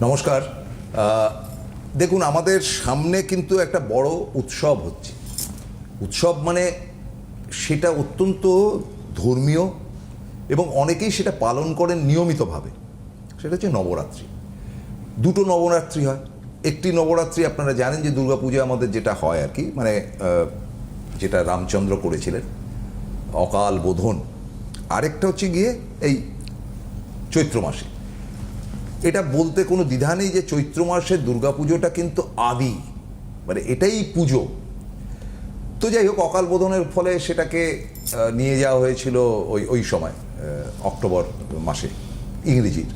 নমস্কার। দেখুন, আমাদের সামনে কিন্তু একটা বড় উৎসব হচ্ছে। উৎসব মানে সেটা অত্যন্ত ধর্মীয় এবং অনেকেই সেটা পালন করেন নিয়মিতভাবে। সেটা হচ্ছে নবরাত্রি। দুটো নবরাত্রি হয়। একটি নবরাত্রি আপনারা জানেন যে দুর্গাপূজা আমাদের যেটা হয় আর কি, মানে যেটা রামচন্দ্র করেছিলেন, অকাল বোধন। আরেকটা হচ্ছে গিয়ে এই চৈত্র মাসে। এটা বলতে কোনো দ্বিধা নেই যে চৈত্র মাসের দুর্গাপুজোটা কিন্তু আদি, মানে এটাই পুজো। তো যাই হোক, অকাল বোধনের ফলে সেটাকে নিয়ে যাওয়া হয়েছিল ওই সময় অক্টোবর মাসে ইংরেজির।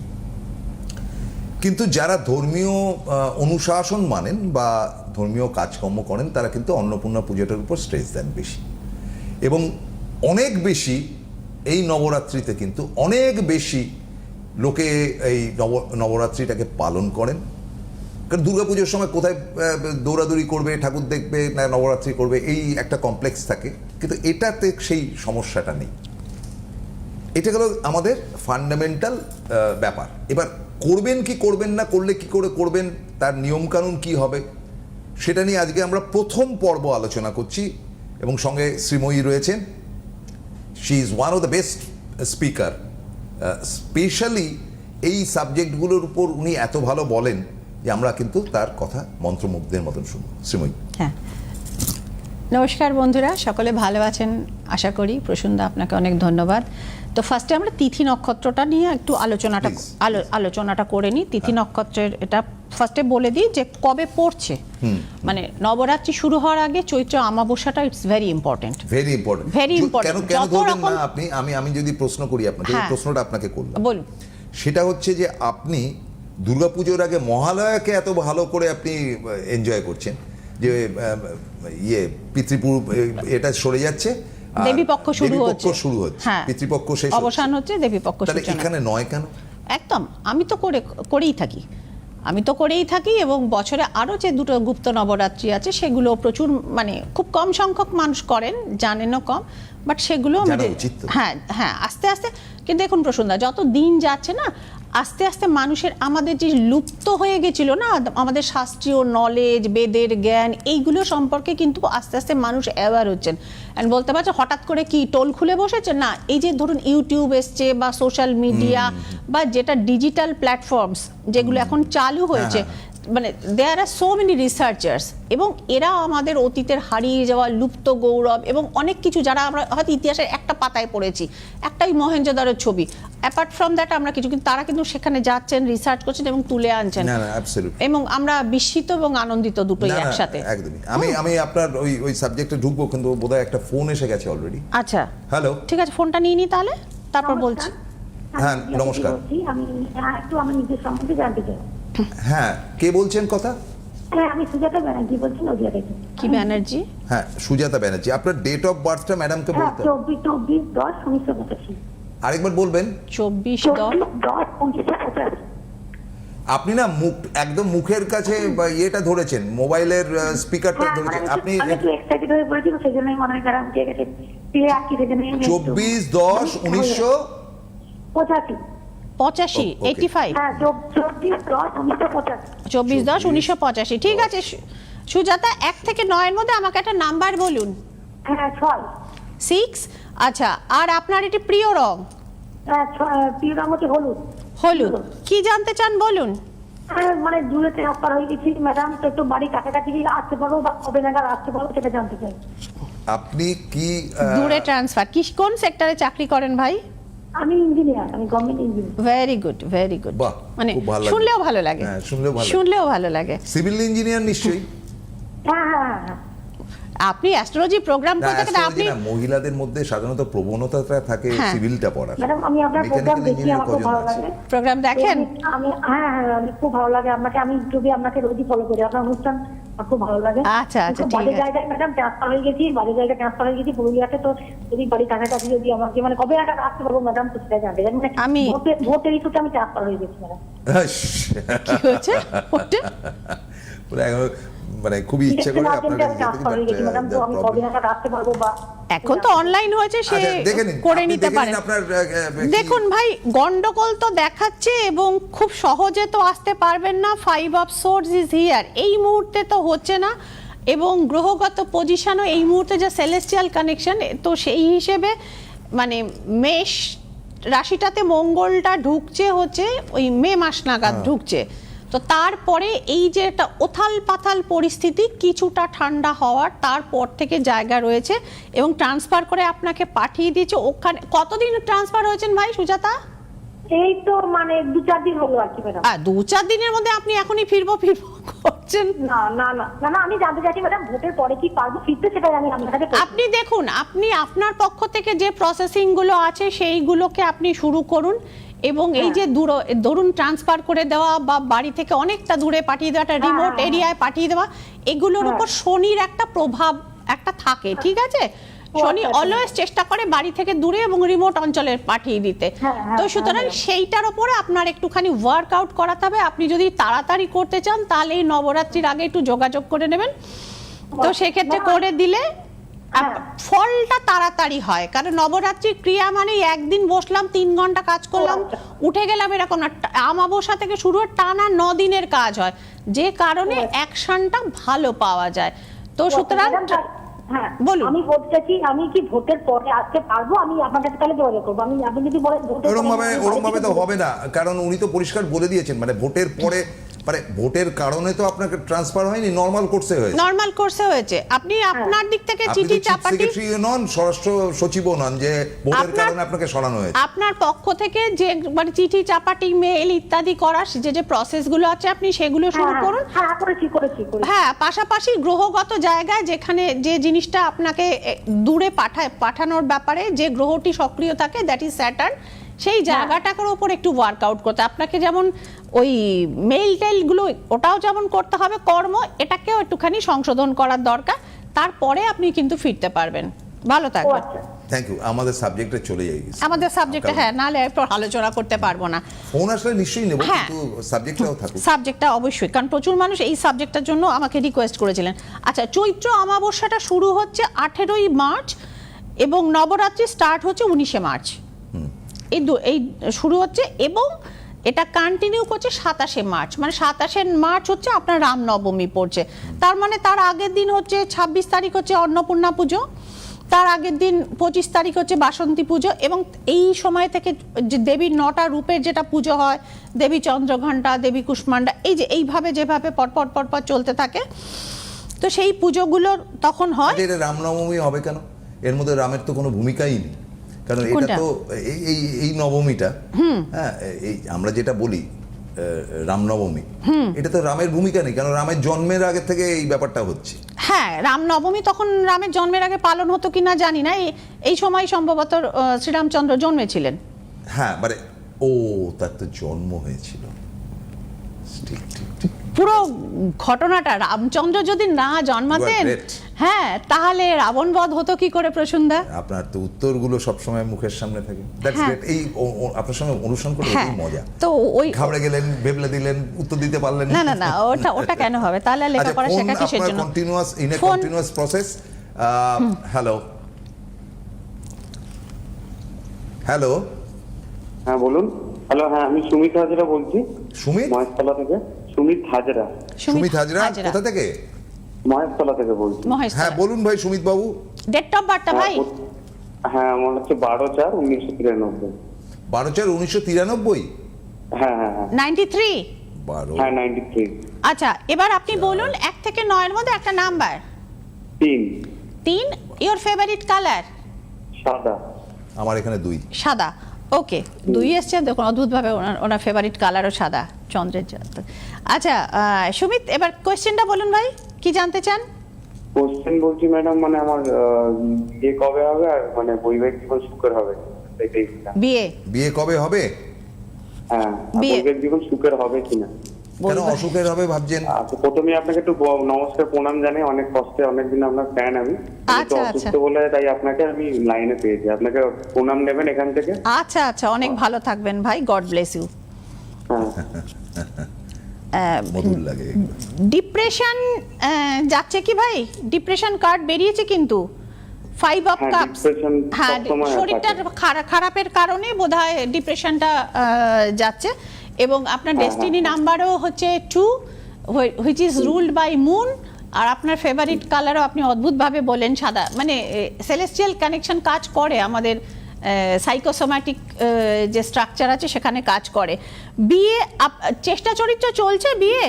কিন্তু যারা ধর্মীয় অনুশাসন মানেন বা ধর্মীয় কাজকর্ম করেন তারা কিন্তু অন্নপূর্ণা পুজোটার উপর স্ট্রেস দেন বেশি, এবং অনেক বেশি এই নবরাত্রিতে কিন্তু অনেক বেশি লোকে এই নবরাত্রিটাকে পালন করেন। কারণ দুর্গাপুজোর সময় কোথায় দৌড়াদৌড়ি করবে, ঠাকুর দেখবে না নবরাত্রি করবে, এই একটা কমপ্লেক্স থাকে। কিন্তু এটাতে সেই সমস্যাটা নেই। এটা গেল আমাদের ফান্ডামেন্টাল ব্যাপার। এবার করবেন কি করবেন না, করলে কি করে করবেন, তার নিয়মকানুন কি হবে, সেটা নিয়ে আজকে আমরা প্রথম পর্ব আলোচনা করছি। এবং সঙ্গে শ্রীময়ী রয়েছেন। She is one of the best speaker. Specially এই সাবজেক্টগুলোর উপর উনি এত ভালো বলেন যে আমরা কিন্তু তার কথা মন্ত্রমুগ্ধের মতন শুনব। শ্রীময়ী। হ্যাঁ, নমস্কার বন্ধুরা, সকলে ভালো আছেন আশা করি। প্রসূনদা, আপনাকে অনেক ধন্যবাদ। তো ফার্স্টে আমরা তিথি নক্ষত্রটা নিয়ে একটু আলোচনাটা করে নিই। তিথি নক্ষত্রের এটা ফার্স্টে বলে দিই যে কবে পড়ছে। মানে নবরাত্রি শুরু হওয়ার আগে চৈত্র অমাবস্যাটা it's very important, very important, very important. কেন ধরবেন না আপনি? আমি যদি প্রশ্ন করি আপনাকে, প্রশ্নটা আপনাকে করলাম, বলুন। সেটা হচ্ছে যে আপনি দুর্গাপুজোর আগে মহালয়াকে এত ভালো করে আপনি এনজয় করছেন যে পিতৃপুর এটা সরে যাচ্ছে, দেবীপক্ষ শুরু হচ্ছে, পিতৃপক্ষ শেষ, অবসান হচ্ছে, দেবীপক্ষ সূচনা। এখানে নয় কেন? একদম, আমি তো করেই থাকি এবং বছরে আরও যে দুটো গুপ্ত নবরাত্রি আছে সেগুলো প্রচুর, মানে খুব কম সংখ্যক মানুষ করেন, জানেনও কম, বাট সেগুলো আমাদের হ্যাঁ আস্তে আস্তে। কিন্তু দেখুন প্রসূনদা, যত দিন যাচ্ছে না আস্তে আস্তে মানুষের, আমাদের যে লুপ্ত হয়ে গেছিল না আমাদের শাস্ত্রীয় নলেজ, বেদের জ্ঞান, এইগুলো সম্পর্কে কিন্তু আস্তে আস্তে মানুষ অ্যাওয়ার হচ্ছেন। অ্যান্ড বলতে পারছে হঠাৎ করে কি টোল খুলে বসেছে না, এই যে ধরুন ইউটিউব এসছে বা সোশ্যাল মিডিয়া বা যেটা ডিজিটাল প্ল্যাটফর্মস যেগুলো এখন চালু হয়েছে, মানে দেয়ার আর সো মেনি রিসার্চার্স, এবং এরা আমাদের অতীতের হারিয়ে যাওয়া লুপ্ত গৌরব এবং অনেক কিছু যারা আমরা হয়তো ইতিহাসের একটা পাতায় পড়েছি, একটাই মহেঞ্জোদারোর ছবি, অ্যাপার্ট ফ্রম দ্যাট আমরা কিছু, কিন্তু তারা কিন্তু সেখানে যাচ্ছেন, রিসার্চ করছেন এবং তুলে আনছেন, এবং আমরা বিস্মিত এবং আনন্দিত দুটোই একসাথে। একদমই। আমি আপনার ওই সাবজেক্টে ঢুকবো, কিন্তু বোধহয় একটা ফোন এসে গেছে অলরেডি। আচ্ছা, হ্যালো, ঠিক আছে, ফোনটা নিয়ে নিই তাহলে, তারপর বলছি। হ্যাঁ, নমস্কার। আমি একটু আমার নিজের সম্বন্ধে জানতে চাই। হ্যাঁ, কে বলছেন কথা? হ্যাঁ, আমি সুজাতা ব্যানার্জি বলছি, নদিয়া থেকে। কি ব্যানার্জি? হ্যাঁ, সুজাতা ব্যানার্জি। আপনার ডেট অফ বার্থটা ম্যাডামকে বলতে হবে। 24/10/1985। আরেকবার বলবেন। 24/10/1985। আপনি না একদম মুখের কাছে ইয়েটা ধরেছেন, মোবাইলের স্পিকারটা ধরেছেন আপনি। আমি একটু এক্সাইটেড হয়ে পড়েছি, সেজন্যই মনে হয় কারণ ঠিক আছে। 24/10/1985। হ্যাঁ, 24/10/1985। ঠিক আছে সুজাতা, 1 থেকে 9 এর মধ্যে আমাকে একটা নাম্বার বলুন। হ্যাঁ, 6। আচ্ছা, আর আপনার এটি প্রিয় রং? প্রিয় রং হচ্ছে হলুদ। হলুদ। কি জানতে চান বলুন। মানে দূরে ট্রান্সফার হয়ে গেছি ম্যাডাম, তো একটু বাড়ি কাছাকাছি আসতে পারবো বা কবে নাগাদ আসতে পারবো সেটা জানতে চাই। আপনি কি দূরে ট্রান্সফার, কি কোন সেক্টরে চাকরি করেন ভাই? আমি ইঞ্জিনিয়ার, আমি গভর্নমেন্ট ইঞ্জিনিয়ার। Very good. মানে শুনলেও ভালো লাগে, শুনলেও ভালো লাগে। সিভিল ইঞ্জিনিয়ার নিশ্চয়ই? হ্যাঁ। আপনি অ্যাস্ট্রোলজি প্রোগ্রাম করতে থাকেন। আপনি মহিলাদের মধ্যে সাধারণত প্রবণতাটা থাকে সিভিলটা পড়ার। ম্যাডাম, আমি আপনার প্রোগ্রাম দেখি, আমার খুব ভালো লাগে। প্রোগ্রাম দেখেন? আমি খুব ভালো লাগে আপনাকে, আমি ইউটিউবে আপনাকে রোজই ফলো করি, আপনার অনুষ্ঠান খুব ভালো লাগে। আচ্ছা, ঠিক আছে। বাড়ির জায়গায় ম্যাডাম ট্রান্সফার হয়ে গেছি পুরুলিয়াতে, তো যদি বাড়ি কাছাকাছি যদি আমাকে, মানে কবে নাগাদ আসতে পারবো ম্যাডাম, তো সেটা জানতে চাই। মানে আমি ভোটের ইস্যুতে আমি ট্রান্সফার হয়ে গেছি ম্যাডাম। কি হয়েছে? মানে খুবই ইচ্ছে করে আপনার কাছে যেতে, ট্রান্সফার হয়ে গেছি ম্যাডাম, তো আমি কবে নাগাদ আসতে পারবো বা এখন তো অনলাইন হয়েছে, সে আচ্ছা, দেখে নিন, করে আপনি নিতে দেখে নিন পারেন। আপনার, দেখুন ভাই, গন্ডগোল তো দেখাচ্ছে এবং খুব সহজে তো আসতে পারবেন না। 5 অফ সোর্স ইজ হিয়ার, এই মুহূর্তে তো হচ্ছে না, এবং গ্রহগত পজিশনও এই মুহূর্তে যে সেলেস্টিয়াল কানেকশন, তো সেই হিসেবে মানে মেষ রাশিটাতে মঙ্গলটা ঢুকছে হচ্ছে ওই মে মাস নাগাদ ঢুকছে। তো তারপরে এই যে একটা ওথাল পাথাল পরিস্থিতি, কিছুটা ঠান্ডা হওয়ার তারপর থেকে জায়গা রয়েছে, এবং ট্রান্সফার করে আপনাকে পাঠিয়ে দিয়েছে ওখানে। কতদিন ট্রান্সফার হয়েছেন ভাই সুজাতা? এই তো মানে 2-4 দিন হলো আর কি ম্যাডাম। 2-4 দিনের মধ্যে আপনি এখনই ফিরবো করছেন? না না না না না, আমি জানতে চাইছি ম্যাডাম ভোটের পরে কি পারবো ফিরতে, সেটাই আমি আপনার কাছে বলছি। আপনি দেখুন, আপনি আপনার পক্ষ থেকে যে প্রসেসিং গুলো আছে সেইগুলোকে আপনি শুরু করুন, এবং এই যে ধরুন ট্রান্সফার করে দেওয়া বা বাড়ি থেকে অনেকটা দূরে পাঠিয়ে দেওয়া, একটা রিমোট এরিয়ায় পাঠিয়ে দেওয়া, এগুলোর উপর শনির একটা প্রভাব একটা থাকে, ঠিক আছে? শনি অলওয়েজ চেষ্টা করে বাড়ি থেকে দূরে এবং রিমোট অঞ্চলে পাঠিয়ে দিতে। তো সুতরাং সেইটার উপরে আপনার একটুখানি ওয়ার্কআউট করাতে হবে। আপনি যদি তাড়াতাড়ি করতে চান তাহলে এই নবরাত্রির আগে একটু যোগাযোগ করে নেবেন, তো সেক্ষেত্রে করে দিলে ফলটা তাড়াতাড়ি হয়। কারণ নবরাত্রির ক্রিয়া মানে একদিন বসলাম 3 ঘন্টা কাজ করলাম উঠে গেলাম এরকম না, আমাবস্যা থেকে শুরু হয়ে টানা 9 দিনের কাজ হয়, যে কারণে অ্যাকশনটা ভালো পাওয়া যায়। তো সুতরাং হ্যাঁ বলুন। আমি বলতে চাইছি, আমি কি ভোটের পরে আসতে পারবো? আমি আপনার কাছে তাহলে যোগাযোগ করবো। আপনি যদি বলেন ওরকম ভাবে তো হবে না, কারণ উনি তো পরিষ্কার বলে দিয়েছেন মানে ভোটের পরে, মানে ভোটের কারণে তো আপনাকে ট্রান্সফার হয়নি, নরমাল কোর্সে হয়েছে। নরমাল কোর্সে হয়েছে। আপনি আপনার দিক থেকে চিঠি চাপাটি নন, স্বরাষ্ট্র সচিবও নন যে ভোটের কারণে আপনাকে সরানো হয়েছে। আপনার পক্ষ থেকে যে মানে চিঠি চাপাটি মেল ইত্যাদি করার যে প্রসেসগুলো আছে আপনি সেগুলো শুরু করুন। হ্যাঁ করেছি। হ্যাঁ, পাশাপাশি গ্রহগত জায়গায় যেখানে যে জিনিসটা আপনাকে দূরে পাঠানোর ব্যাপারে যে গ্রহটি সক্রিয় থাকে, দ্যাট ইজ স্যাটার্ন, সেই জায়গাটার উপর একটু ওয়ার্কআউট করতে আপনাকে, যেমন ওই মেইল টেলগুলো ওটাও যেমন করতে হবে, কর্ম এটাকেও একটুখানি সংশোধন করার দরকার, তারপরে আপনি কিন্তু ফিরতে পারবেন। ভালো থাকবেন। Thank you. আমাদের সাবজেক্টে চলে যাই, আমাদের সাবজেক্টে, হ্যাঁ, নালে আলোচনা করতে পারবো না। ফোন আসলে নিশ্চয়ই নেব, কিন্তু সাবজেক্টটাও থাকুক। সাবজেক্টটা অবশ্যই, কারণ প্রচুর মানুষ এই সাবজেক্টটার জন্য আমাকে রিকোয়েস্ট করেছিলেন। আচ্ছা, চৈত্র অমাবস্যাটা শুরু হচ্ছে 18ই মার্চ এবং নবরাত্রি স্টার্ট হচ্ছে 19শে মার্চ। এই শুরু হচ্ছে এবং এটা কন্টিনিউ করছে 27শে মার্চ, মানে 27শে মার্চ হচ্ছে আপনার রামনবমী পড়ছে। তার মানে তার আগের দিন হচ্ছে 26 তারিখ হচ্ছে অন্নপূর্ণা পুজো, তার আগের দিন 25 তারিখ হচ্ছে বাসন্তী পুজো, এবং এই সময় থেকে যে দেবীর 9টা রূপের যেটা পুজো হয়, দেবী চন্দ্রঘণ্টা, দেবী কুষ্মান্ডা, এই যে এইভাবে যেভাবে পরপর চলতে থাকে, তো সেই পুজোগুলো তখন হয়। এটা রামনবমী হবে কেন? এর মধ্যে রামের তো কোনো ভূমিকাই নেই, কারণ এটা তো এই নবমীটা, হ্যাঁ, এই আমরা যেটা বলি রামনবমী, এটা তো রামের ভূমিকা নেই, কারণ রামের জন্মের আগে থেকে এই ব্যাপারটা হচ্ছে। হ্যাঁ, রামনবমী তখন রামের জন্মের আগে পালন হতো কিনা জানি না, এই সময় সম্ভবত শ্রীরামচন্দ্র জন্মেছিলেন। হ্যাঁ, মানে তার তো জন্ম হয়েছিল, ঠিক। পুরো ঘটনাটা, রামচন্দ্র যদি না জন্মাতেন, হ্যাঁ, তাহলে রাবণ বধ হতো কি করে? প্রসুন্দা, আপনার তো উত্তরগুলো সবসময় মুখের সামনে থাকে। That's great. এই আপনার সঙ্গে অনুষ্ঠান করে খুব মজা। তো ওই ঘাবড়ে গেলেন, ভেবলে দিলেন, উত্তর দিতে পারলেন না, ওটা কেন হবে? তাহলে লেখাপড়া শেখা কিসের জন্য? Continuous process. হ্যালো, হ্যাঁ বলুন। হ্যালো, হ্যাঁ আমি সুমিত হাজরা বলছি। সুমিত? মহেশতলা থেকে। সুমিত হাজরা। কোথা থেকে? মহেশতলা থেকে বলছি। হ্যাঁ বলুন ভাই সুমিত বাবু। ডেট অফ বার্থটা ভাই? হ্যাঁ, আমার হচ্ছে 12/4/1993। 12/4/1993? হ্যাঁ 93? হ্যাঁ 93। আচ্ছা, এবার আপনি বলুন 1 থেকে 9 এর মধ্যে একটা নাম্বার। 3। Your favourite colour? সাদা। আমার এখানে 2। সাদা। ওকে, 2 এসছে, দেখুন অদ্ভুতভাবে ওনার ফেভারিট কালারও সাদা, চন্দ্রের জাত। আচ্ছা সুমিত, এবার কোয়েশ্চেনটা বলুন ভাই, কি জানতে চান? কোশ্চেন বলছি ম্যাডাম, মানে আমার বিয়ে কবে হবে আর মানে বৈবাহিক জীবন সুখের হবে সেটাই। বিয়ে কবে হবে? হ্যাঁ, বৈবাহিক জীবন সুখের হবে কিনা। কেন অসুখের হবে ভাবছেন? আচ্ছা, প্রথমে আপনাকে একটু নমস্কার প্রণাম জানাই, অনেক কষ্টে অনেকদিন আপনার ফ্যান আমি, অসুস্থ বলে তাই আপনাকে আমি লাইনে পেয়েছি, আপনাকে প্রণাম নেবেন এখান থেকে। আচ্ছা, অনেক ভালো থাকবেন ভাই, গড ব্লেস ইউ। মধুর লাগে। ডিপ্রেশন যাচ্ছে কি ভাই? ডিপ্রেশন কার্ড বেরিয়েছে কিন্তু 5 অফ হ্যাঁ, কাপস। depression হ্যাঁ, সবসময় শরীরটা খারাপের কারণে বোধহয় ডিপ্রেশনটা যাচ্ছে। এবং আপনার ডেস্টিনি নাম্বারও হচ্ছে 2, which is ruled by moon. আর আপনার ফেভারিট কালারও আপনি অদ্ভুতভাবে বলেন সাদা। মানে সেলেস্টিয়াল কানেকশন কাজ করে, আমাদের সাইকোসোম্যাটিক যে স্ট্রাকচার আছে সেখানে কাজ করে। বিয়ে চেষ্টা চরিত্র চলছে বিয়ে?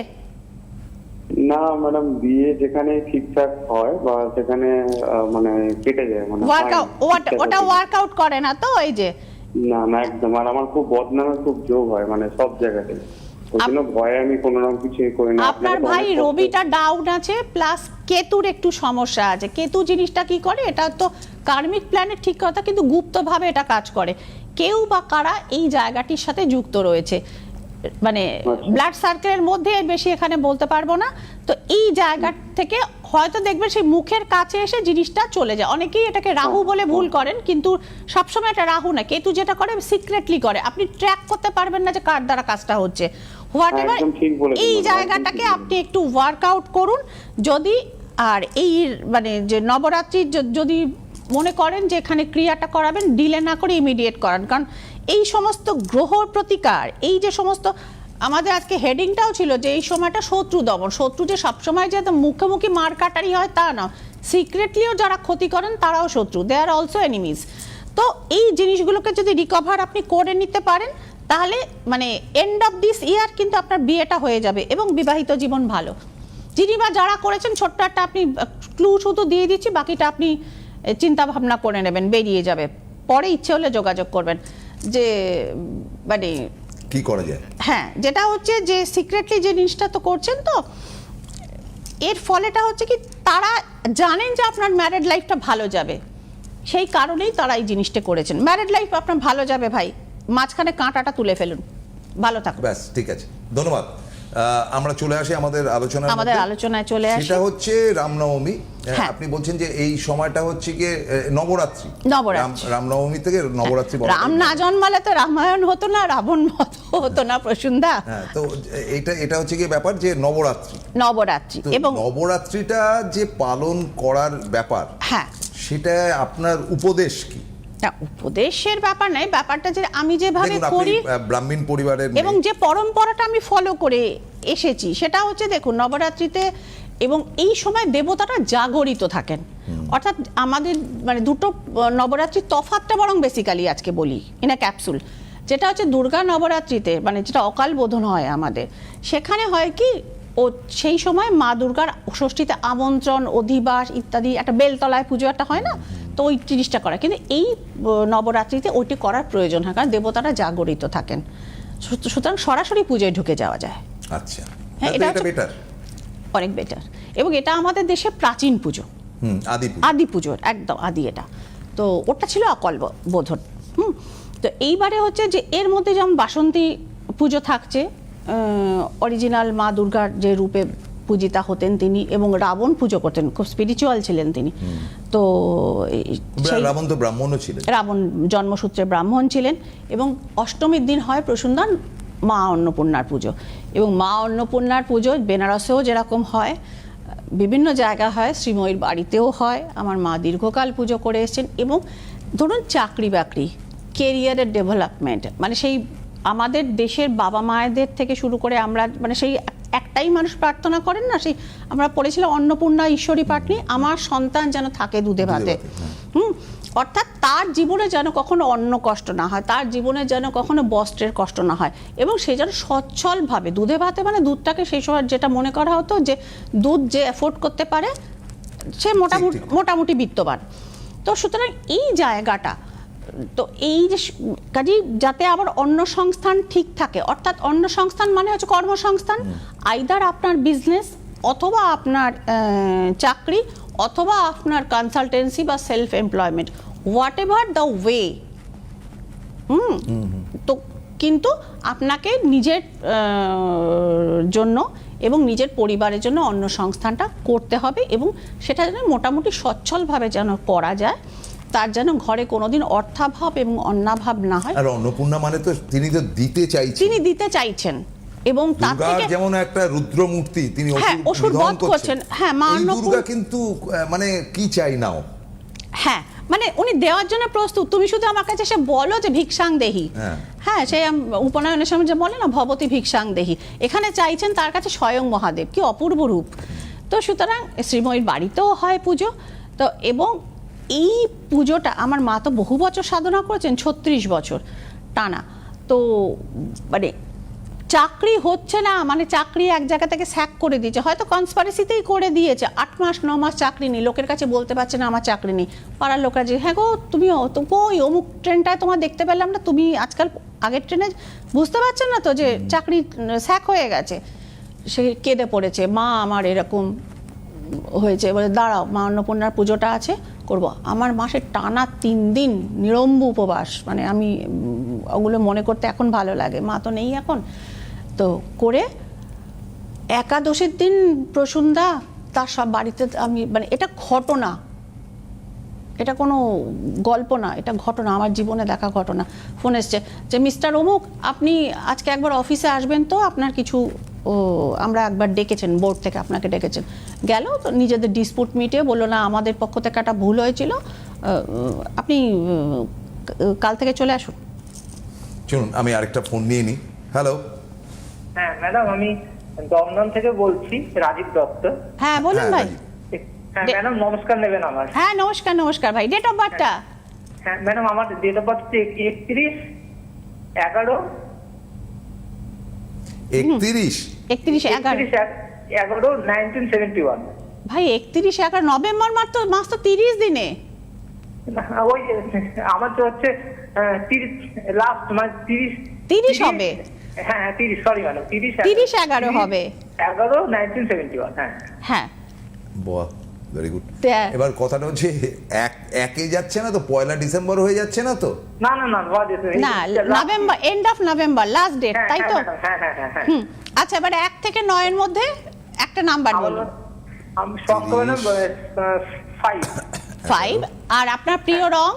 না ম্যাডাম, বিয়ে যেখানে ঠিকঠাক হয় বা সেখানে মানে কেটে যায়, মানে ওটা ওয়ার্কআউট করে না তো? এই যে না না, একদম। আর আমার খুব বদনামের খুব যোগ হয়, মানে সব জায়গাতে। ওই জন্য ভয়ে আমি কোনো রকম কিছু করি না। আপনার ভাই রবিটা ডাউন আছে, প্লাস কেতুর একটু সমস্যা আছে। কেতু জিনিসটা কি করে, এটা তো কার্মিক প্ল্যানেট ঠিক কথা, কিন্তু গুপ্তভাবে এটা কাজ করে। কেউ বা কারা এই জায়গাটির সাথে যুক্ত রয়েছে, মানে ব্লাড সার্কেলের মধ্যে, বেশি এখানে বলতে পারবো না। তো এই জায়গা থেকে হয়তো দেখবেন সেই মুখের কাছে এসে জিনিসটা চলে যায়। অনেকেই এটাকে রাহু বলে ভুল করেন, কিন্তু সবসময় এটা রাহু না। কেতু যেটা করে সিক্রেটলি করে, আপনি ট্র্যাক করতে পারবেন না যে কার দ্বারা কাজটা হচ্ছে। হোয়াটএভার, এই জায়গাটাকে আপনি একটু ওয়ার্কআউট করুন যদি। আর এই মানে যে নবরাত্রি যদি মনে করেন যে এখানে ক্রিয়াটা করাবেন, ডিলে না করে ইমিডিয়েট করান। কারণ এই সমস্ত গ্রহ প্রতিকার, এই যে সমস্ত আমাদের আজকে হেডিংটাও ছিল যে এই সময়টা শত্রু দমন। শত্রু যে সবসময় যে মুখোমুখি মার কাটারি হয় তা না, সিক্রেটলিও যারা ক্ষতি করেন তারাও শত্রু, দে আর অলসো এনিমিজ। তো এই জিনিসগুলোকে যদি রিকভার আপনি করে নিতে পারেন, তাহলে মানে এন্ড অফ দিস ইয়ার কিন্তু আপনার বিয়েটা হয়ে যাবে এবং বিবাহিত জীবন ভালো। যিনি বা যারা করেছেন, ছোট্ট একটা আপনি ক্লু শুধু দিয়ে দিচ্ছি, বাকিটা আপনি চিন্তা ভাবনা করে নেবেন, বেরিয়ে যাবে। পরে ইচ্ছে হলে যোগাযোগ করবেন যে মানে কি করা যায়। হ্যাঁ, যেটা হচ্ছে যে সিক্রেটলি যে জিনিসটা তো করছেন, তো এর ফলেটা হচ্ছে কি, তারা জানেন যে আপনার ম্যারেড লাইফটা ভালো যাবে, সেই কারণেই তারা এই জিনিসটা করেছেন। ম্যারেড লাইফ আপনার ভালো যাবে ভাই, মাঝখানে কাঁটাটা তুলে ফেলুন, ভালো থাকুন। ব্যাস, ঠিক আছে, ধন্যবাদ। আমরা চলে আসি আমাদের আলোচনায় চলে আসি। সেটা হচ্ছে রামনবমী। আপনি বলছেন যে এই সময়টা হচ্ছে গিয়ে নবরাত্রি। রামনবমী থেকে নবরাত্রি। রাম না জন্মালে তো রামায়ণ হতো না, রাবণ হতো না, প্রসুন্দা। হ্যাঁ, তো এটা হচ্ছে গিয়ে ব্যাপার যে নবরাত্রি এবং নবরাত্রিটা যে পালন করার ব্যাপার, হ্যাঁ, সেটা আপনার উপদেশ কি? উপদেশের ব্যাপার নাই, ব্যাপারটা যে আমি যেভাবে করি ব্রাহ্মণ পরিবারের এবং যে পরম্পরাটা আমি ফলো করে এসেছি, সেটা হচ্ছে দেখুন নবরাত্রিতে এবং এই সময় দেবতারা জাগরিত থাকেন। অর্থাৎ আমাদের মানে দুটো নবরাত্রির তফাৎটা বরং বেসিক্যালি আজকে বলি ইন আ ক্যাপসুল। যেটা হচ্ছে দুর্গা নবরাত্রিতে, মানে যেটা অকাল বোধন হয় আমাদের, সেখানে হয় কি, ও সেই সময় মা দুর্গার ষষ্ঠীতে আমন্ত্রণ, অধিবাস ইত্যাদি, একটা বেলতলায় পুজো একটা হয় না, তো ওই জিনিসটা করা। কিন্তু এই নবরাত্রিতে ওইটি করার প্রয়োজন হয়, কারণ দেবতারা জাগরিত থাকেন, সুতরাং সরাসরি পুজোয় ঢুকে যাওয়া যায়। আচ্ছা, হ্যাঁ, এটা বেটার, অনেক বেটার। এবং এটা আমাদের দেশে প্রাচীন পুজো, আদি পুজো, একদম আদি এটা। তো ওটা ছিল অকাল বোধন। তো এইবারে হচ্ছে যে এর মধ্যে যেমন বাসন্তী পুজো থাকছে, অরিজিনাল মা দুর্গার যে রূপে পূজিতা হতেন তিনি, এবং রাবণ পুজো করতেন, খুব স্পিরিচুয়াল ছিলেন তিনি। তো রাবণ তো ব্রাহ্মণও ছিলেন, রাবণ জন্মসূত্রে ব্রাহ্মণ ছিলেন। এবং অষ্টমীর দিন হয় প্রসূনদান, মা অন্নপূর্ণার পুজো। এবং মা অন্নপূর্ণার পুজো বেনারসেও যেরকম হয়, বিভিন্ন জায়গা হয়, শ্রীময়ীর বাড়িতেও হয়। আমার মা দীর্ঘকাল পুজো করে এসেছেন। এবং ধরুন চাকরি বাকরি, কেরিয়ারের ডেভেলপমেন্ট, মানে সেই আমাদের দেশের বাবা মায়েদের থেকে শুরু করে আমরা, মানে সেই একটাই মানুষ প্রার্থনা করেন না, সেই আমরা পড়েছিলাম অন্নপূর্ণা ঈশ্বরী পাটনি, আমার সন্তান যেন থাকে দুধে ভাতে। অর্থাৎ তার জীবনে যেন কখনো অন্ন কষ্ট না হয়, তার জীবনে যেন কখনো বস্ত্রের কষ্ট না হয়, এবং সে যেন সচ্ছলভাবে দুধে ভাতে, মানে দুধটাকে সেই সময় যেটা মনে করা হতো যে দুধ যে অ্যাফোর্ড করতে পারে সে মোটামুটি বিত্তবান। তো সুতরাং এই জায়গাটা, তো এই যে কাজে যাতে আবার অন্য সংস্থান ঠিক থাকে, অর্থাৎ অন্য সংস্থান মানে হচ্ছে কর্মসংস্থান, আইদার আপনার বিজনেস, অথবা আপনার চাকরি, অথবা আপনার কনসালটেন্সি বা self employment, what ever the way. তো কিন্তু আপনাকে নিজের জন্য এবং নিজের পরিবারের জন্য অন্য সংস্থানটা করতে হবে, এবং সেটা যেন মোটামুটি সচ্ছলভাবে যেন করা যায়, তার যেন ঘরে কোনোদিন অর্থাভাব এবং অন্নাভাব না হয়। আর অন্নপূর্ণা মানে তো তিনি তো দিতে চাইছেন, তিনি দিতে চাইছেন, এবং তার দুর্গার থেকে যেমন একটা রুদ্র মূর্তি, তিনি অসুর বধ করছেন। হ্যাঁ, মা এই অন্নপূর্ণা দুর্গা কিন্তু মানে কি চাই নাও, হ্যাঁ মানে উনি দেওয়ার জন্য প্রস্তুত, তুমি শুধু আমার কাছে এসে বলো যে ভিক্ষাং দেহি। হ্যাঁ, সেই উপনয়নের সময় যে বলে না ভবতী ভিক্ষাং দেহি, এখানে চাইছেন তার কাছে স্বয়ং মহাদেব, কি অপূর্ব রূপ। তো সুতরাং শ্রীময়ীর বাড়িতেও হয় পুজো। তো এবং এই পুজোটা আমার মা তো বহু বছর সাধনা করেছেন, 36 বছর টানা। তো মানে চাকরি হচ্ছে না, মানে চাকরি এক জায়গা থেকে স্যাক করে দিয়েছে, হয়তো কনস্পারেসিতেই করে দিয়েছে। 8 মাস 9 মাস চাকরি নেই, লোকের কাছে বলতে পারছে না আমার চাকরি নেই। পাড়ার লোকরা যে হ্যাঁ গো তুমিও তো ওই অমুক ট্রেনটায় তোমার দেখতে পেলাম না, তুমি আজকাল আগের ট্রেনে বুঝতে পারছেন না তো যে চাকরি স্যাক হয়ে গেছে। সে কেঁদে পড়েছে, মা আমার এরকম হয়েছে, বলে দাঁড়াও মা অন্নপূর্ণার পুজোটা আছে করব। আমার মাসে টানা 3 দিন নিরম্ব উপবাস, মানে আমি ওগুলো মনে করতে এখন ভালো লাগে, মা তো নেই এখন। তো করে একাদশীর দিন প্রসূনদা তার সব বাড়িতে, আমি মানে এটা ঘটনা, এটা কোনো গল্প না, এটা ঘটনা, আমার জীবনে দেখা ঘটনা। ফোন এসছে যে মিস্টার অমুক আপনি আজকে একবার অফিসে আসবেন তো, আপনার কিছু আমরা একবার ডেকেছেন, বোর্ড থেকে আপনাকে ডেকেছেন। গেল তো নিজেদের ডিসপুট মিটিয়ে বললো না আমাদের পক্ষ থেকে একটা ভুল হয়েছিল, আপনি কাল থেকে চলে আসুন। চলুন আমি আরেকটা ফোন নিয়ে নিই। হ্যালো। হ্যাঁ ম্যাডাম, আমি দমদম থেকে বলছি, রাজীব দত্ত। হ্যাঁ বলুন ভাই। হ্যাঁ ম্যাডাম, নমস্কার নেবেন আমার। হ্যাঁ নমস্কার, নমস্কার ভাই। ডেট অফ বার্থটা? হ্যাঁ ম্যাডাম, আমার ডেট অফ বার্থ 31/11 1971। ভাই 31/11 নভেম্বর মাস তো 30 দিনে। ওই আমার তো হচ্ছে 30 লাস্ট, মানে 30 হবে। হ্যাঁ 30, সরি ম্যাডাম, 30/11 হবে। 11/1971। হ্যাঁ হ্যাঁ, বাহ, ভেরি গুড। এবার কথাটা হচ্ছে একে যাচ্ছে না তো, 1 ডিসেম্বর হয়ে যাচ্ছে না তো? না, November, end of November last date, তাই তো? হ্যাঁ। আচ্ছা, এবার 1 থেকে 9 এর মধ্যে একটা নাম্বার বলুন। আমি শখ করে না, 5। আর আপনার প্রিয় রং?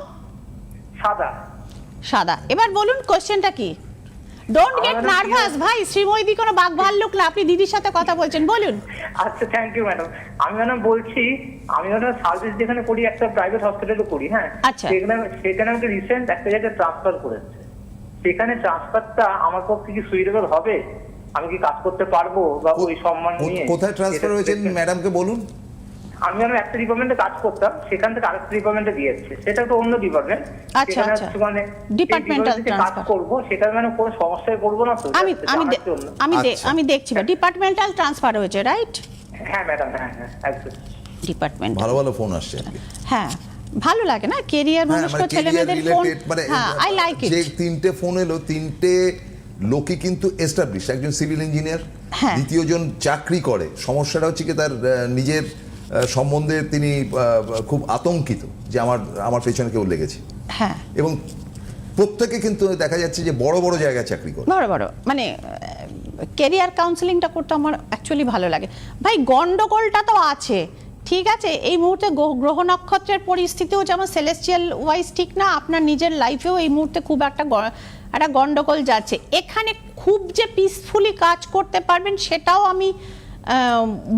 সাদা। এবার বলুন কোশ্চেনটা কি? ডোন্ট গেট নার্ভাস ভাই, শ্রীময়ী কোনো বাঘ ভাল্লুক না, আপনি দিদির সাথে কথা বলছেন, বলুন। আচ্ছা, থ্যাংক ইউ ম্যাডাম। আমি ম্যাডাম বলছি, আমি ম্যাডাম সার্ভিস যেখানে করি, একটা প্রাইভেট হসপিটালে করি। হ্যাঁ, আচ্ছা। সেখানে আমাকে রিসেন্ট একটা জায়গায় ট্রান্সফার করেছে। সেখানে ট্রান্সফারটা আমার পক্ষে কি সুইটেবল হবে? আমি কি কাজ করতে পারবো বা ওই সম্মান নিয়ে? কোথায় ট্রান্সফার হয়েছে ম্যাডামকে বলুন। আমি একটা ডিপার্টমেন্টে কাজ করতাম, সেখান থেকে আরেকটা ডিপার্টমেন্টে দিয়েছে, সেটা তো অন্য ডিপার্টমেন্ট। আচ্ছা, মানে ডিপার্টমেন্টাল ট্রান্সফার করব, সেটা মানে কোনো সমস্যায় পড়বো না তো? আমি দেখছি বা ডিপার্টমেন্টাল ট্রান্সফার হয়েছে, রাইট? হ্যাঁ ম্যাডাম, হ্যাঁ একদম। ডিপার্টমেন্ট ভালো ভালো ফোন আসছে। হ্যাঁ, ভালো লাগে না কেরিয়ার মানুষকে, ছেলে মেয়েদের ফোন। হ্যাঁ, আই লাইক ইট। যে 3টে ফোন এলো, 3টে লোকই কিন্তু এস্টাবলিশ। একজন সিভিল ইঞ্জিনিয়ার, দ্বিতীয়জন চাকরি করে। সমস্যাটা হচ্ছে কি তার নিজের সম্বন্ধে তিনি খুব আতঙ্কিত যে আমার পেছনে কেউ লেগেছে। হ্যাঁ, এবং প্রত্যেকে কিন্তু দেখা যাচ্ছে যে বড় বড় জায়গায় চাকরি করে। বড় মানে ক্যারিয়ার কাউন্সেলিংটা করতে আমার অ্যাকচুয়ালি ভালো লাগে। ভাই গন্ডগোলটা তো আছে, ঠিক আছে, এই মুহূর্তে গ্রহ নক্ষত্রের পরিস্থিতিও যেমন সেলেস্টিয়াল ওয়াইজ ঠিক না, আপনার নিজের লাইফেও এই মুহূর্তে খুব একটা গন্ডগোল যাচ্ছে। এখানে খুব যে পিসফুলি কাজ করতে পারবেন সেটাও আমি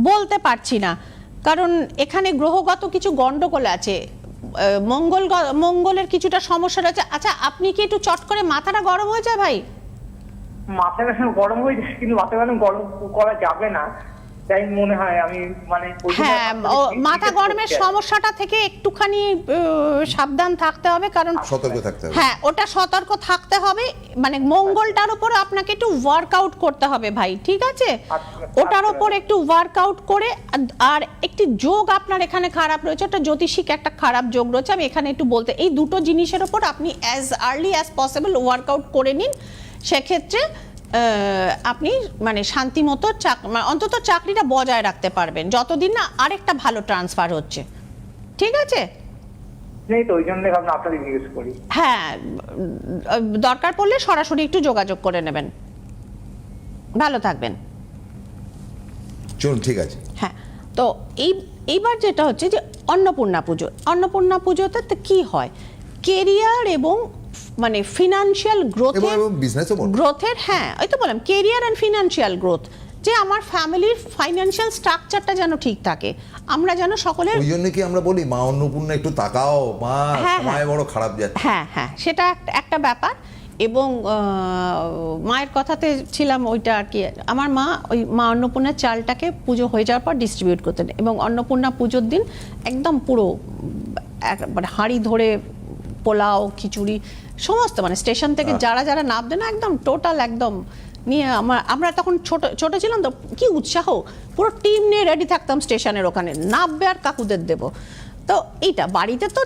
বলতে পারছি না, কারণ এখানে গ্রহগত কিছু গন্ডগোল আছে। মঙ্গলের কিছুটা সমস্যা রয়েছে। আচ্ছা, আপনি কি একটু চট করে মাথাটা গরম হয়ে যায় ভাই? মাথাটা গরম হয়ে যায়, কিন্তু মাথা গরম করা যাবে না, তাই মনে হয় আমি মানে। হ্যাঁ, মাথা গরমের সমস্যাটা থেকে একটুখানি সাবধান থাকতে হবে, কারণ সতর্ক থাকতে হবে। হ্যাঁ, ওটা সতর্ক থাকতে হবে, মানে মঙ্গলটার উপর আপনাকে একটু ওয়ার্কআউট করতে হবে ভাই, ঠিক আছে? ওটার উপর একটু ওয়ার্কআউট করে, আর একটি যোগ আপনার এখানে খারাপ রয়েছে, ওটা জ্যোতিষিক একটা খারাপ যোগ রয়েছে, আমি এখানে একটু বলতে, এই দুটো জিনিসের উপর আপনি as early as possible workout করে নিন। সেক্ষেত্রে আপনি মানে শান্তি মতো অন্তত চাকরিটা বজায় রাখতে পারবেন যতদিন না আরেকটা ভালো ট্রান্সফার হচ্ছে, ঠিক আছে? হ্যাঁ, দরকার পড়লে সরাসরি একটু যোগাযোগ করে নেবেন। ভালো থাকবেন। চলুন, ঠিক আছে। হ্যাঁ, তো এইবার যেটা হচ্ছে যে অন্নপূর্ণা পুজোতে কি হয়, কেরিয়ার এবং মানে ফিনান্সিয়াল গ্রোথের বিজনেসও বড় গ্রোথের, হ্যাঁ ওই তো বললাম কেরিয়ার অ্যান্ড ফিনান্সিয়াল গ্রোথ, যে আমার ফ্যামিলির ফাইন্যান্সিয়াল স্ট্রাকচারটা যেন ঠিক থাকে, আমরা যেন সকলের, ওই জন্য কি আমরা বলি মা অন্নপূর্ণা একটু তাকাও, মা সময় বড় খারাপ যাচ্ছে। হ্যাঁ হ্যাঁ সেটা একটা ব্যাপার। এবং মায়ের কথাতে ছিলাম ওইটা আর কি, আমার মা ওই মা অন্নপূর্ণার চালটাকে পুজো হয়ে যাওয়ার পর ডিস্ট্রিবিউট করতেন, এবং অন্নপূর্ণা পুজোর দিন একদম পুরো মানে হাঁড়ি ধরে পোলাও খিচুড়ি সমস্ত, মানে স্টেশন থেকে যারা যারা নামতেন একদম টোটাল একদম নিয়ে, আমরা তখন ছোট ছিলাম তো, কি উৎসাহ, পুরো টিম নিয়ে রেডি থাকতাম স্টেশনের ওখানে, নামবে আর কাকুদের দেব। তো এইটা বাড়িতে তো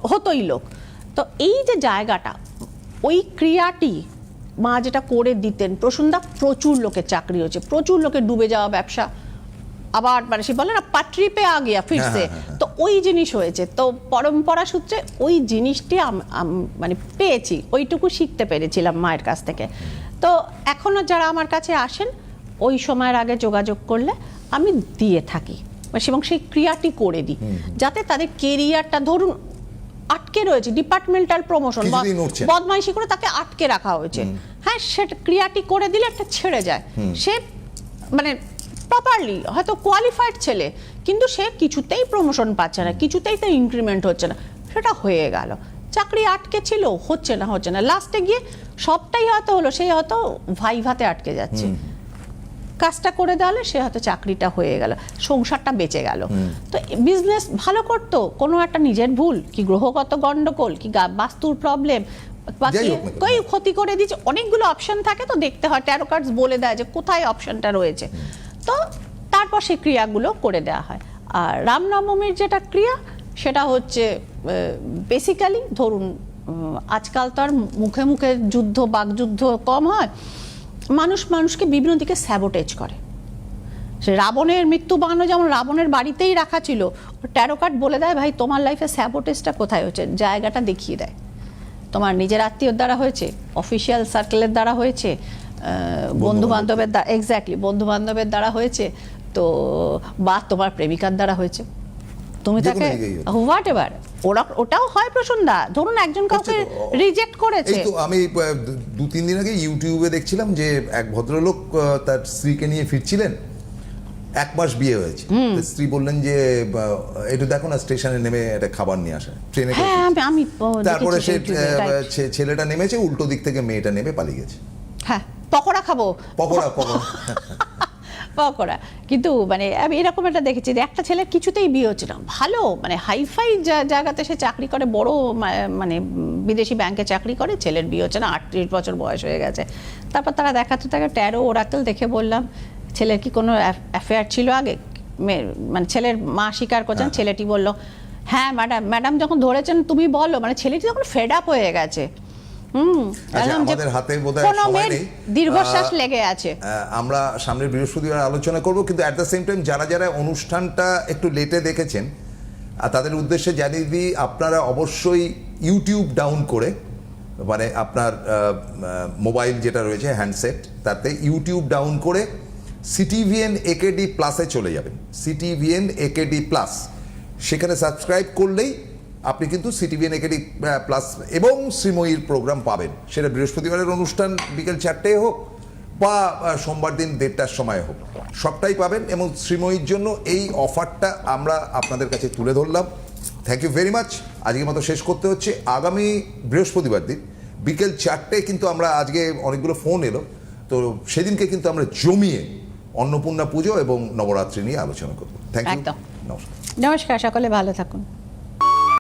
হতোই লোক। তো এই যে জায়গাটা, ওই ক্রিয়াটি মা যেটা করে দিতেন, প্রসূনদা প্রচুর লোকের চাকরি হয়েছে, প্রচুর লোকের ডুবে যাওয়া ব্যবসা আবার মানে সে বলে না পাটরি পে আ গিয়া ফিরছে, তো ওই জিনিস হয়েছে। তো পরম্পরা সূত্রে ওই জিনিসটি মানে পেয়েছি, ওইটুকু শিখতে পেরেছিলাম মায়ের কাছ থেকে। তো এখনো যারা আমার কাছে আসেন ওই সময়ের আগে যোগাযোগ করলে আমি দিয়ে থাকি, এবং সেই ক্রিয়াটি করে দিই যাতে তাদের কেরিয়ারটা, ধরুন আটকে রয়েছে ডিপার্টমেন্টাল প্রমোশন, বদমাইশি করে তাকে আটকে রাখা হয়েছে, হ্যাঁ সেটা ক্রিয়াটি করে দিলে একটা ছেড়ে যায়, সে মানে প্রপারলি হয়তো কোয়ালিফাইড ছেলে, কিন্তু সে কিছুতেই প্রমোশন পাচ্ছে না, কিছুতেই তার ইনক্রিমেন্ট হচ্ছে না, সেটা হয়ে গেল, চাকরি আটকে ছিল, হচ্ছে না, লাস্টে গিয়ে সবটাই হয়তো হলো, সেই হয়তো ভাইভাতে আটকে যাচ্ছে, কাজটা করে দেওয়ালে সে হয়তো চাকরিটা হয়ে গেল, সংসারটা বেঁচে গেল। তো বিজনেস ভালো করতো, কোনো একটা নিজের ভুল কি গ্রহগত গন্ডগোল কি বাস্তুর প্রবলেম বা কই ক্ষতি করে দিচ্ছে, অনেকগুলো অপশন থাকে, তো দেখতে হয়, ট্যারো কার্ডস বলে দেয় যে কোথায় অপশনটা রয়েছে, তো তারপর সেই ক্রিয়াগুলো করে দেওয়া হয়। আর রামনবমীর যেটা ক্রিয়া সেটা হচ্ছে বেসিক্যালি ধরুন আজকাল তো আর মুখে মুখে যুদ্ধ বাকযুদ্ধ কম হয়, মানুষকে বিভিন্ন দিকে স্যাবোটেজ করে। সে রাবণের মৃত্যু বানানো, যেমন রাবণের বাড়িতেই রাখা ছিল, ট্যারো কার্ড বলে দেয় ভাই তোমার লাইফে স্যাবোটেজটা কোথায় হচ্ছে, জায়গাটা দেখিয়ে দেয়, তোমার নিজের আত্মীয়র দ্বারা হয়েছে, অফিসিয়াল সার্কেলের দ্বারা হয়েছে, বন্ধু বান্ধবের দ্বারা, এক্স্যাক্টলি বন্ধু বান্ধবের দ্বারা হয়েছে, তো বা তোমার প্রেমিকার দ্বারা হয়েছে, তুমি তাকে হোয়াট এভার, ওটাও হয় প্রসূনদা, ধরুন একজন কাউকে রিজেক্ট করেছে। এই তো আমি 2-3 দিন আগে ইউটিউবে দেখছিলাম যে এক ভদ্রলোক তার স্ত্রীকে নিয়ে ফিরছিলেন, 1 মাস বিয়ে হয়েছে, স্ত্রী বললেন যে একটু দেখো না স্টেশনে নেমে একটা খাবার নিয়ে আসে, ট্রেনে, আমি তারপরে সে ছেলেটা নেমেছে, উল্টো দিক থেকে মেয়েটা নেমে পালিয়ে গেছে, হ্যাঁ পকোড়া খাবো, পকোড়া কিন্তু মানে আমি এরকম একটা দেখেছি যে একটা ছেলের কিছুতেই বিয়ে হচ্ছে না, ভালো মানে হাইফাই জায়গাতে সে চাকরি করে, বড় মানে বিদেশি ব্যাংকে চাকরি করে, ছেলের বিয়ে হচ্ছে না, 38 বছর বয়স হয়ে গেছে। তারপর তারা দেখাতে থাকে ট্যারো ওরাকেল দেখে, বললাম ছেলের কি কোনো অ্যাফেয়ার ছিল আগে, মানে ছেলের মা স্বীকার করছেন, ছেলেটি বলল হ্যাঁ ম্যাডাম যখন ধরেছেন তুমি বলো, মানে ছেলেটি যখন ফেড আপ হয়ে গেছে, আমাদের হাতে বোধহয় সময় নেই, দীর্ঘশ্বাস লেগে আছে, আমরা সামনের বৃহস্পতিবার আলোচনা করব, কিন্তু অ্যাট দ্য সেম টাইম যারা অনুষ্ঠানটা একটু লেটে দেখেছেন তাদের উদ্দেশ্যে জানিয়ে দিই, আপনারা অবশ্যই ইউটিউব ডাউন করে, মানে আপনার মোবাইল যেটা রয়েছে হ্যান্ডসেট, তাতে ইউটিউব ডাউন করে CTVN AKD প্লাসে চলে যাবেন, CTVN AKD প্লাস, সেখানে সাবস্ক্রাইব করলেই আপনি কিন্তু CTVN AKD প্লাস এবং শ্রীময়ীর প্রোগ্রাম পাবেন, সেটা বৃহস্পতিবারের অনুষ্ঠান বিকেল 4টায় হোক বা সোমবার দিন 1:30টার সময় হোক, সবটাই পাবেন। এবং শ্রীময়ীর জন্য এই অফারটা আমরা আপনাদের কাছে তুলে ধরলাম। Thank you very much. আজকের মতো শেষ করতে হচ্ছে, আগামী বৃহস্পতিবার দিন বিকেল 4টায় কিন্তু আমরা, আজকে অনেকগুলো ফোন এলো, তো সেদিনকে কিন্তু আমরা জমিয়ে অন্নপূর্ণা পুজো এবং নবরাত্রি নিয়ে আলোচনা করব। থ্যাংক ইউ, নমস্কার। নমস্কার, সকলে ভালো থাকুন।